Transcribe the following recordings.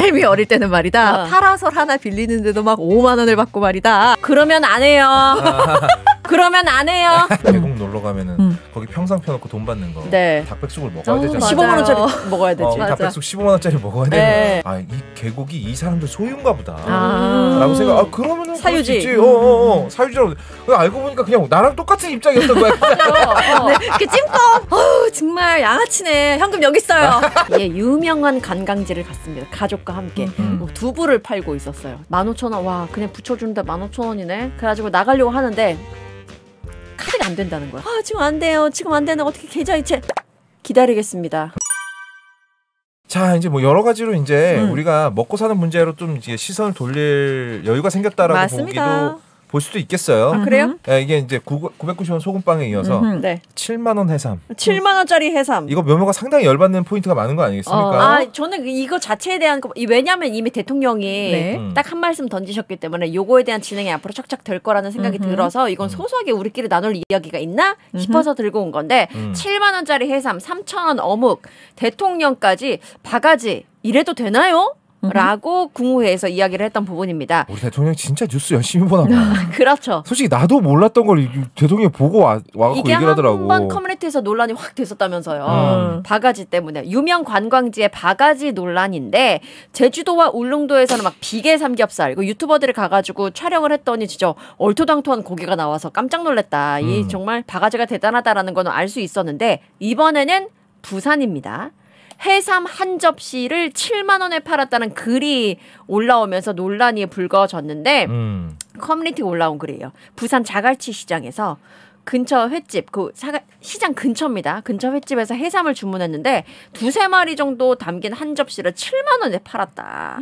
헬미 어릴 때는 말이다. 파라솔 하나 빌리는데도 막 5만 원을 받고 말이다. 그러면 안 해요. 그러면 안 해요. 계곡 놀러 가면은 거기 평상 펴놓고 돈 받는 거. 네. 닭백숙을 먹어야 되잖아. 15만 원짜리 먹어야 되지. 닭백숙 15만 원짜리 먹어야 되는 거야. 이 계곡이 이 사람들 소유인가 보다. 라고 생각. 그러면은 사유지. 사유지라고. 알고 보니까 그냥 나랑 똑같은 입장이었던 거야. 그 찜껌. 정말 양아치네. 현금 여기 있어요. 예, 유명한 관광지를 갔습니다. 가족과 함께. 두부를 팔고 있었어요. 15,000원. 와, 그냥 붙여주는데 15,000원이네. 그래가지고 나가려고 하는데 카드가 안 된다는 거야. 지금 안 돼요. 지금 안 되는 어떻게 계좌이체 기다리겠습니다. 자, 이제 뭐 여러 가지로 이제 우리가 먹고 사는 문제로 좀 이제 시선을 돌릴 여유가 생겼다라고 맞습니다. 보기도 볼 수도 있겠어요. 그래요? 네, 이게 이제 990원 소금빵에 이어서 네. 7만 원 해삼. 7만 원짜리 해삼. 이거 묘모가 상당히 열받는 포인트가 많은 거 아니겠습니까? 저는 이거 자체에 대한 왜냐하면 이미 대통령이 딱 한 말씀 던지셨기 때문에 요거에 대한 진행이 앞으로 척척 될 거라는 생각이 들어서 이건 소소하게 우리끼리 나눌 이야기가 있나 싶어서 들고 온 건데 7만 원짜리 해삼, 3,000원 어묵, 대통령까지 바가지 이래도 되나요? 라고 국무회에서 이야기를 했던 부분입니다. 우리 대통령 진짜 뉴스 열심히 보나 봐. 그렇죠. 솔직히 나도 몰랐던 걸 대통령이 보고 와갖고 얘기를 하더라고. 이게 한 번 커뮤니티에서 논란이 확 됐었다면서요. 바가지 때문에. 유명 관광지의 바가지 논란인데 제주도와 울릉도에서는 막 비계 삼겹살 이거 유튜버들이 가가지고 촬영을 했더니 진짜 얼토당토한 고기가 나와서 깜짝 놀랐다. 이 정말 바가지가 대단하다라는 건 알 수 있었는데 이번에는 부산입니다. 해삼 한 접시를 7만 원에 팔았다는 글이 올라오면서 논란이 불거졌는데 커뮤니티가 올라온 글이에요. 부산 자갈치 시장에서 근처 횟집, 시장 근처입니다. 근처 횟집에서 해삼을 주문했는데 2-3마리 정도 담긴 한 접시를 7만 원에 팔았다.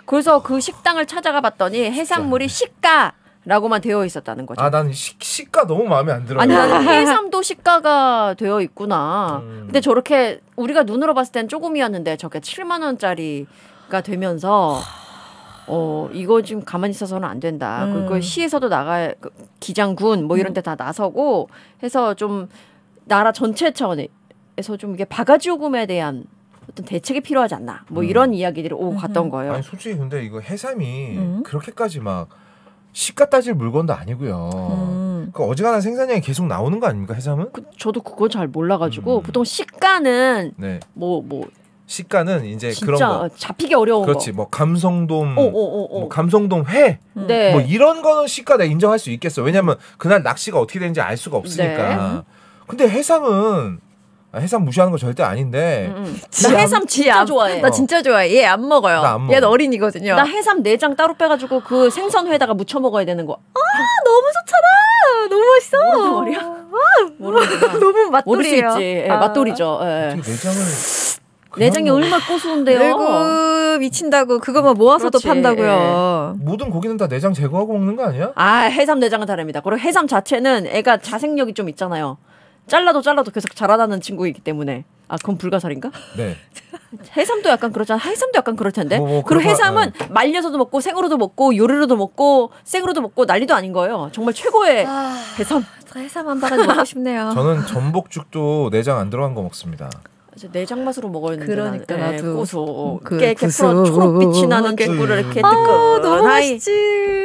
그래서 그 식당을 찾아가 봤더니 해산물이 시가 라고만 되어 있었다는 거죠. 난 시가 너무 마음에 안 들어요. 아니, 해삼도 시가가 되어 있구나. 근데 저렇게 우리가 눈으로 봤을 땐 조금이었는데 저게 7만 원짜리가 되면서 이거 지금 가만히 있어서는 안 된다. 그리고 시에서도 기장군 뭐 이런 데 다 나서고 해서 좀 나라 전체 차원에서 좀 이게 바가지 요금에 대한 어떤 대책이 필요하지 않나. 뭐 이런 이야기들이 오고 갔던 거예요. 아니 솔직히 근데 이거 해삼이 그렇게까지 막 시가 따질 물건도 아니고요. 그 어지간한 생산량이 계속 나오는 거 아닙니까 해삼은? 저도 그거 잘 몰라가지고 보통 시가는 시가는 이제 진짜 그런 거 잡히기 어려운 그렇지. 거. 뭐 감성돔, 뭐 감성돔 회, 네. 뭐 이런 거는 시가 내가 인정할 수 있겠어. 왜냐면 그날 낚시가 어떻게 되는지 알 수가 없으니까. 근데 해삼은 해삼 무시하는 거 절대 아닌데. 나 해삼 진짜 좋아해. 나 진짜 좋아해. 얘 안 먹어요. 나 안 먹어. 얘는 어린이거든요. 나 해삼 내장 따로 빼가지고 그 생선회에다가 무쳐 먹어야 되는 거. 너무 좋잖아. 너무 맛있어. 모르는 말이야? 너무 맛돌이에요. 모를 수 있지. 맛돌이죠. 내장을 내장이 얼마나 고소한데요. 아이고 미친다고 그거만 모아서도 그렇지. 판다고요. 모든 고기는 다 내장 제거하고 먹는 거 아니야? 해삼 내장은 다릅니다. 그리고 해삼 자체는 애가 자생력이 좀 있잖아요. 잘라도 계속 자라나는 친구이기 때문에. 그건 불가사리인가? 네. 해삼도 약간 그렇잖아. 해삼도 약간 그럴 텐데. 뭐 그리고 해삼은 말려서도 먹고 생으로도 먹고 요리로도 먹고 생으로도 먹고 난리도 아닌 거예요. 정말 최고의 해삼. 해삼 한 바가지 먹고 싶네요. 저는 전복죽도 내장 안 들어간 거 먹습니다. 내장 맛으로 먹어야겠는데. 그러니까 나는. 나도 고소. 그 깨 풀어 초록빛이 나는 죽구를 이렇게 뜨끈. 너무 맛있지.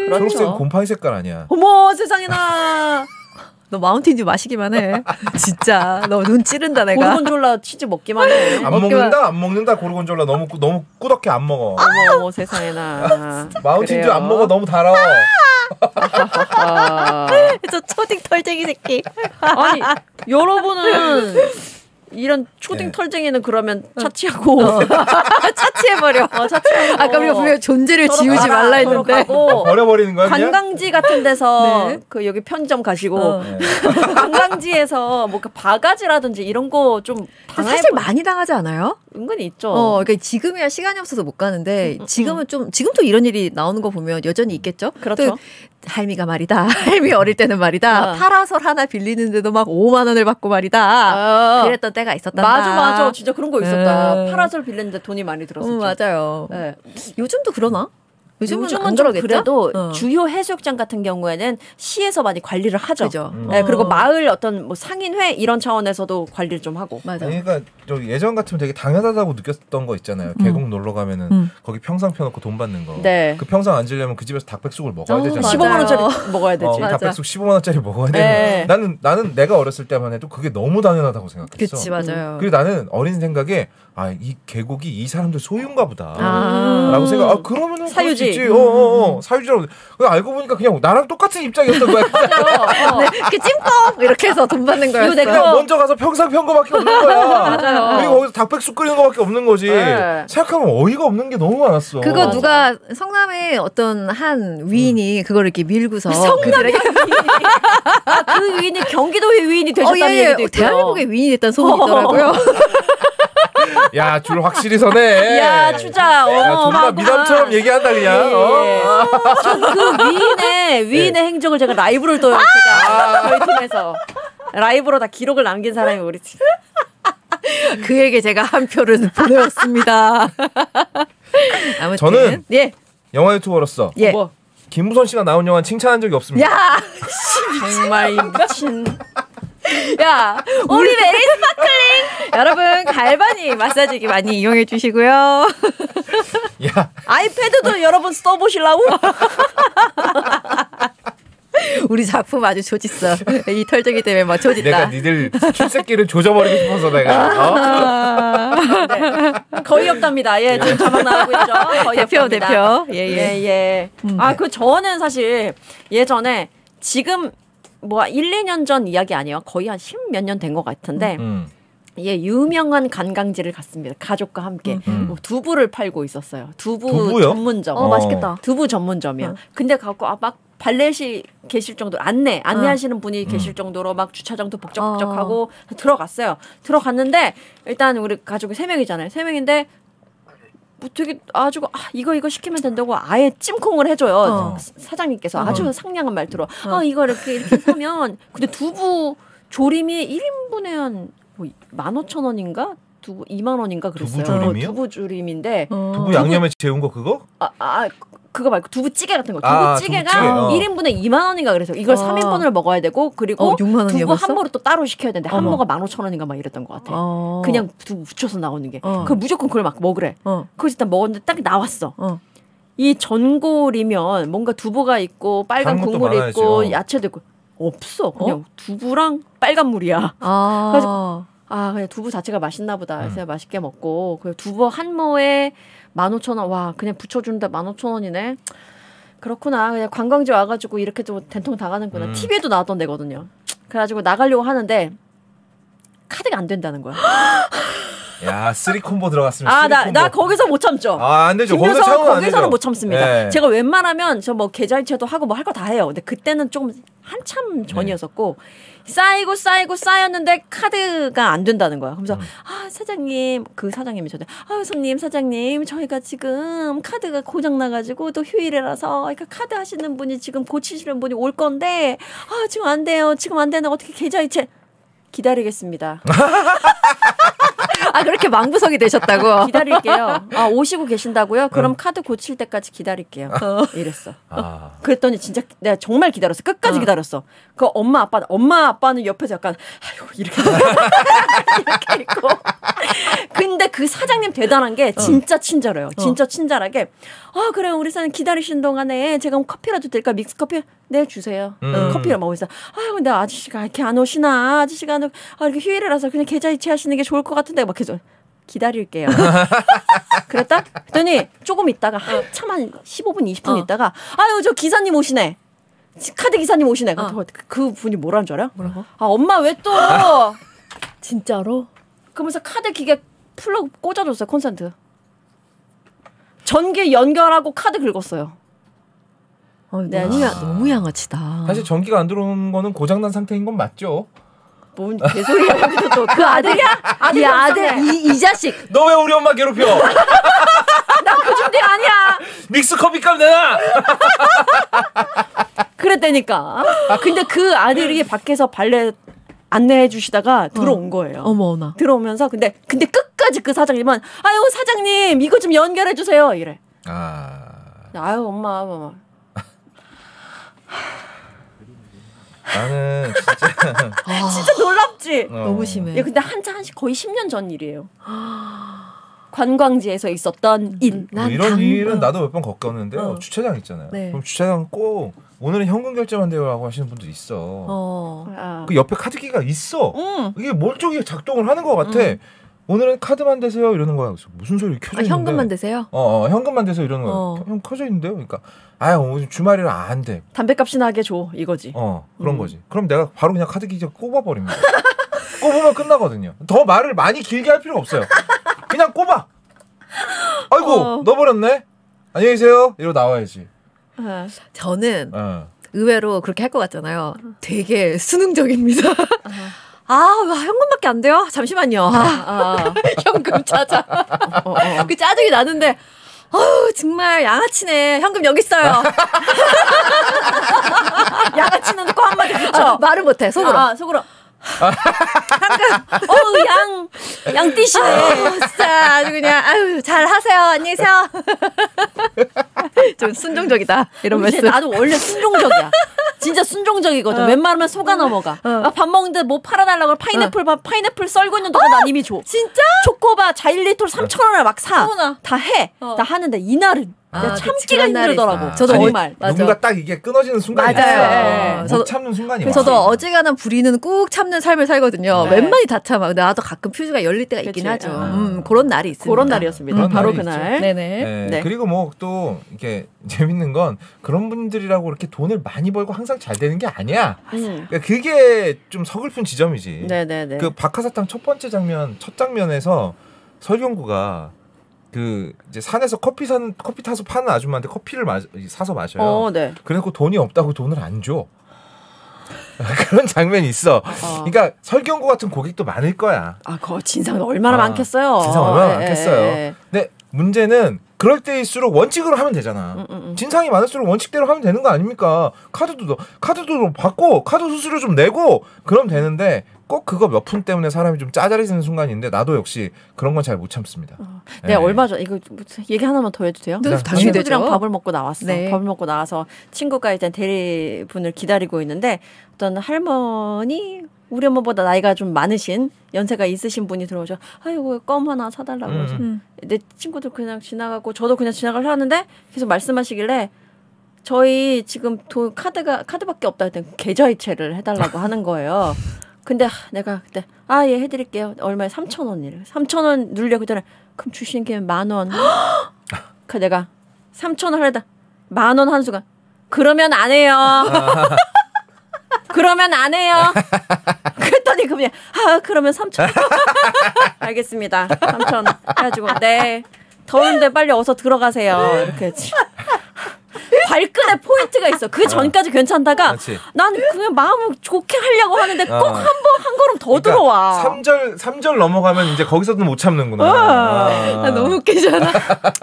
그렇죠. 초록색 곰팡이 색깔 아니야. 어머 세상에나. 너 마운틴듀 마시기만 해. 진짜 너 눈 찌른다 내가. 고르곤졸라 치즈 먹기만 해. 안 먹는다 고르곤졸라 너무 꾸덕해 안 먹어. 어머 세상에나. 마운틴듀 안 먹어 너무 달아. 저 초딩 털쟁이 새끼. 아니 여러분은 이런 초딩 털쟁이는 그러면 차치하고 차치해버려. 차치하고. 아까 우리가 분명 존재를 지우지 말라 했는데 버려버리는 거야 그냥? 관광지 같은 데서 그 여기 편의점 가시고 관광지에서 뭐 그 바가지라든지 이런 거 좀 사실 많이 당하지 않아요? 은근히 있죠. 그러니까 지금이야 시간이 없어서 못 가는데 지금은 지금도 이런 일이 나오는 거 보면 여전히 있겠죠? 그렇죠. 할미가 말이다. 할미 어릴 때는 말이다. 파라솔 하나 빌리는데도 막 5만 원을 받고 말이다. 그랬던 때가 있었단다. 맞아. 진짜 그런 거 있었다. 파라솔 빌렸는데 돈이 많이 들었었죠. 맞아요. 네. 요즘도 그러나? 요즘은 좀 그래도 주요 해수욕장 같은 경우에는 시에서 많이 관리를 하죠. 네, 그리고 마을 어떤 뭐 상인회 이런 차원에서도 관리를 좀 하고. 맞아. 그러니까 저 예전 같으면 되게 당연하다고 느꼈던 거 있잖아요. 계곡 놀러 가면은 거기 평상 펴놓고 돈 받는 거. 네. 그 평상 앉으려면 그 집에서 닭백숙을 먹어야 되잖아요. 15만 원짜리 먹어야 되지. 닭백숙 15만 원짜리 먹어야 되는. 나는 내가 어렸을 때만 해도 그게 너무 당연하다고 생각했어. 그치 맞아요. 그리고 나는 어린 생각에 이 계곡이 이 사람들 소유인가 보다라고 생각. 그러면은 사유지. 사유지라고. 알고 보니까 그냥 나랑 똑같은 입장이었던 거야. 네, 그 찜꺽 이렇게 해서 돈 받는 거였어. 그냥 먼저 가서 평상 편 거밖에 없는 거야. 맞아요. 그리고 거기서 닭백숙 끓이는 거밖에 없는 거지. 생각하면 어이가 없는 게 너무 많았어. 그거 누가 성남의 어떤 한 위인이 그걸 이렇게 밀고서 성남의 그 위인이 경기도의 위인이 되셨다는 얘기도 있고요. 대한민국의 위인이 됐다는 소문이 있더라고요. 야, 줄 확실히 서네. 야, 주자. 존나 미담처럼 얘기한다 그냥. 그 위인의 행적을 제가 라이브를 또 제가 저희 팀에서 라이브로 다 기록을 남긴 사람이 우리 팀. 그에게 제가 한 표를 보내었습니다. 아무튼 저는 예. 영화 유튜버로서 예. 김무선 씨가 나온 영화 칭찬한 적이 없습니다. 야, 정말 미친. 야, 우리 메리 스파클링 여러분 갈바니 마사지기 많이 이용해 주시고요. 야, 아이패드도 여러분 써보시려고? 우리 작품 아주 조짓어. 이 털저기 때문에 막 조짓다. 내가 니들 출세기를 조져버리고 싶어서 내가. 네. 거의 없답니다. 예, 지금 자막 나오고 있죠. 거의 없답니다. 대표. 예. 그 저는 사실 예전에 지금 뭐 1, 2년 전 이야기 아니에요. 거의 한 10몇 년 된 것 같은데 예, 유명한 관광지를 갔습니다. 가족과 함께. 뭐 두부를 팔고 있었어요. 두부요? 전문점. 맛있겠다. 두부 전문점이요. 근데 갖고 막 발렛이 계실 정도로 안내하시는 분이 계실 정도로 막 주차장도 복적복적하고 들어갔어요. 들어갔는데 일단 우리 가족이 3명이잖아요. 3명인데 뭐 되게 아주 이거 시키면 된다고 아예 찜콩을 해줘요. 사장님께서 아주 상냥한 말투로 이거 이렇게 하면 근데 두부 조림이 1인분에 한 뭐 15,000원인가? 두부 2만 원인가 그랬어요. 두부 조림이요? 두부 조림인데 두부 양념에 재운 거 그거? 그거 말고 두부찌개 같은 거. 두부찌개가 두부찌개. 1인분에 2만 원인가 그래서 이걸 3인분을 먹어야 되고 그리고 6만 원이야, 두부 벌써? 한 모를 또 따로 시켜야 되는데 한 모가 15,000원인가 막 이랬던 것 같아. 그냥 두부 붙여서 나오는 게. 그럼 무조건 그걸 막 먹으래. 그래서 일단 먹었는데 딱 나왔어. 이 전골이면 뭔가 두부가 있고 빨간 국물이 있고 야채도 있고 없어. 그냥 두부랑 빨간 물이야. 그래서 그냥 두부 자체가 맛있나 보다. 그래서 맛있게 먹고 그 두부 한 모에 15,000원. 와, 그냥 붙여주는데 15,000원이네. 그렇구나. 그냥 관광지 와가지고 이렇게 좀 된통 당하는구나. TV에도 나왔던 데거든요. 그래가지고 나가려고 하는데 카드가 안 된다는 거야. 야, 3콤보 들어갔으면. 나 거기서 못 참죠. 안 되죠. 거기서는 못 참습니다. 네. 제가 웬만하면 저 뭐 계좌이체도 하고 뭐 할 거 다 해요. 근데 그때는 좀 한참 전이었었고 쌓였는데 카드가 안 된다는 거야. 그래서 사장님, 그 사장님이 저한테 손님 사장님 저희가 지금 카드가 고장 나가지고 또 휴일이라서 그러니까 카드 하시는 분이 지금 고치시는 분이 올 건데 지금 안 돼요. 지금 안 되는 어떻게 계좌이체 기다리겠습니다. 그렇게 망부석이 되셨다고? 기다릴게요. 오시고 계신다고요? 그럼 카드 고칠 때까지 기다릴게요. 이랬어. 그랬더니 진짜 내가 정말 기다렸어. 끝까지 기다렸어. 그 엄마 아빠는 옆에서 약간 이렇게 이렇게 있고. 근데 그 사장님 대단한 게 진짜 친절해요. 진짜 친절하게 그래요. 우리 사장님 기다리시는 동안에 제가 커피라도 드릴까? 믹스커피? 네, 주세요. 커피를 먹고 있어. 근데 아저씨가 이렇게 안 오시나? 아저씨가 이렇게 휴일이라서 그냥 계좌이체 하시는 게 좋을 것 같은데 막 계속 기다릴게요. 그랬다? 그랬더니 조금 있다가 한참 한 15분, 20분 있다가 저 기사님 오시네. 카드 기사님 오시네. 그 분이 뭐라는 줄 알아요? 뭐라고? 엄마 왜 또? 진짜로? 그러면서 카드 기계 플러그 꽂아줬어요. 콘센트. 전기 연결하고 카드 긁었어요. 너무 양아치다. 사실 전기가 안 들어온 거는 고장난 상태인 건 맞죠? 뭔 개소리야. 여기서 또 그 아들이야? 이 자식. 너 왜 우리 엄마 괴롭혀? 나 그 준비 아니야. 믹스 커피값 내놔. 그랬다니까. 근데 그 아들이 밖에서 발레 안내해 주시다가 들어온 거예요. 어머나. 들어오면서 근데 끝까지 그 사장님은 사장님 이거 좀 연결해 주세요 이래. 아유 엄마. 나는 진짜 진짜 놀랍지. 너무 심해. 근데 한참 거의 10년 전 일이에요. 관광지에서 있었던 일. 뭐 이런 일은 나도 몇 번 겪었는데요. 주차장 있잖아요. 네. 그럼 주차장 꼭 오늘은 현금 결제한대요라고 하시는 분도 있어. 그 옆에 카드기가 있어. 이게 멀쩡히 작동을 하는 것 같아. 오늘은 카드만 대세요 이러는 거야. 무슨 소리 켜져 있는데. 현금만 대세요? 현금만 대세요 이러는 거야. 형 켜져 있는데요. 그러니까 오늘 주말이라 안 돼. 담배값이나 하게 줘 이거지. 그런 거지. 그럼 내가 바로 그냥 카드 기자 꼽아버립니다. 꼽으면 끝나거든요. 더 말을 많이 길게 할 필요가 없어요. 그냥 꼽아. 아이고 넣어버렸네. 안녕히 계세요. 이러고 나와야지. 저는 의외로 그렇게 할 것 같잖아요. 되게 수능적입니다. 현금밖에 안 돼요? 잠시만요. 현금 찾아. 그 짜증이 나는데 정말 양아치네. 현금 여기 있어요. 양아치는 꼭 한마디 붙여. 말을 못해. 속으로. 속으로. 양띠시네. 진짜 아주 그냥 잘 하세요. 안녕히 계세요. 좀 순종적이다. 이러면서 나도 원래 순종적이야. 진짜 순종적이거든. 웬만하면 속아 넘어가. 밥 먹는데 뭐 팔아달라고 파인애플 썰고 있는 동안 난 이미 줘. 진짜? 초코바 자일리톨 3,000원을 막 사. 다 해. 나 하는데 이날은 참기가 힘들더라고. 저도 정말 누군가 딱 이게 끊어지는 순간이 맞아요. 있어요. 못 참는 순간이 와요. 저도 어지간한 불의는 꾹 참는 삶을 살거든요. 네. 웬만히 다 참아. 근데 나도 가끔 퓨즈가 열릴 때가 있긴 하죠. 그런 날이 있습니다. 그런 날이었습니다. 바로 그날. 네네. 네. 그리고 뭐 또 이렇게 재밌는 건 그런 분들이라고 이렇게 돈을 많이 벌고 항상 잘 되는 게 아니야. 그러니까 그게 좀 서글픈 지점이지. 네네네. 그 박하사탕 첫 장면에서 설경구가 그 이제 산에서 커피 타서 파는 아줌마한테 커피를 사서 마셔요. 네. 그래놓고 돈이 없다고 돈을 안 줘. 그런 장면이 있어. 그러니까 설경구 같은 고객도 많을 거야. 그 진상 얼마나 많겠어요. 진상 얼마나 많겠어요. 근데 문제는 그럴 때일수록 원칙으로 하면 되잖아. 진상이 많을수록 원칙대로 하면 되는 거 아닙니까? 카드도 받고 카드 수수료 좀 내고 그럼 되는데 꼭 그거 몇 푼 때문에 사람이 좀 짜잘해지는 순간인데 나도 역시 그런 건 잘 못 참습니다. 네, 얼마 전 이거 얘기 하나만 더 해도 돼요? 친구들이랑 밥을 먹고 나왔어. 네. 밥을 먹고 나와서 친구가 일단 대리분을 기다리고 있는데 어떤 할머니 우리 엄마보다 나이가 좀 많으신 연세가 있으신 분이 들어오죠. 아이고 껌 하나 사달라고 해서 내 친구들 그냥 지나가고 저도 그냥 지나가려 하는데 계속 말씀하시길래 저희 지금 카드밖에 없다 했더니 계좌이체를 해달라고 하는 거예요. 근데 내가 그때 예 해드릴게요. 얼마에 3,000원이래. 3,000원 누르려고 했더니 그럼 주시는 게 10,000원. 그 내가 3,000원 하려다 10,000원 한 수가 그러면 안 해요. 그러면 안 해요. 그랬더니 그냥 그러면 3,000원. 알겠습니다. 3,000원 해가지고 네 더운데 빨리 어서 들어가세요. 이렇게 했지. 발끈의 포인트가 있어. 그 전까지 괜찮다가 난 그냥 마음을 좋게 하려고 하는데 꼭 한 걸음 더 들어와. 3절 넘어가면 이제 거기서도 못 참는구나. 너무 웃기잖아.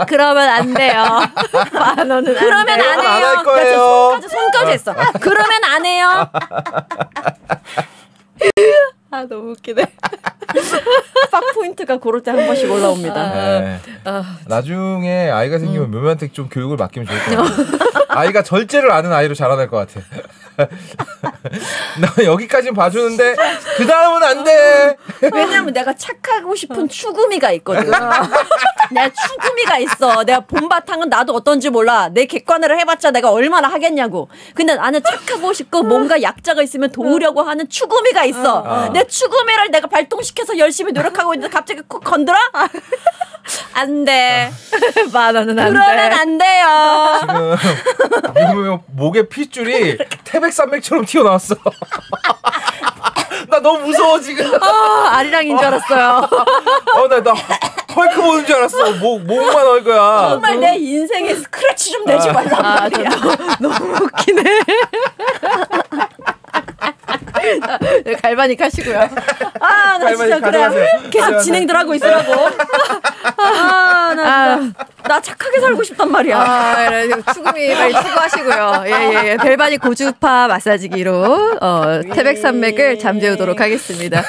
그러면 안 돼요. 10,000원은 그러면 안 해요. 안 할 거예요. 손까지 했어. 그러면 안 해요. 너무 웃기네. 빡 포인트가 그럴 때 한 번씩 올라옵니다. 네. 나중에 아이가 생기면 묘미한테 좀 교육을 맡기면 좋을 것 같아. 아이가 절제를 아는 아이로 자라날 것 같아. 나 여기까지는 봐주는데 그 다음은 안 돼. 왜냐면 내가 착하고 싶은 추구미가 있거든. 내가 추구미가 있어. 내가 본바탕은 나도 어떤지 몰라. 내 객관화를 해봤자 내가 얼마나 하겠냐고. 근데 나는 착하고 싶고 뭔가 약자가 있으면 도우려고 하는 추구미가 있어. 내 추구미를 내가 발동시켜서 열심히 노력하고 있는데 갑자기 콕 건드려? 안 돼. 10,000원은 안 돼. 그러면 안 돼요. 지금 목에 핏줄이 태백산맥처럼 튀어나왔어. 나 너무 무서워 지금. 아리랑인 줄 알았어요. 나 헐크 보는 줄 알았어. 목만 헐거야. 정말 내 인생에 스크래치 좀 내지 말란 말이야. 너무 웃기네. 갈바닉 하시고요. 나 진짜 그래. 계속 진행들 하고 있으라고. 나 착하게 살고 싶단 말이야. 추구미 빨리 추구하시고요. 예. 벨바닉 고주파 마사지기로 태백산맥을 잠재우도록 하겠습니다.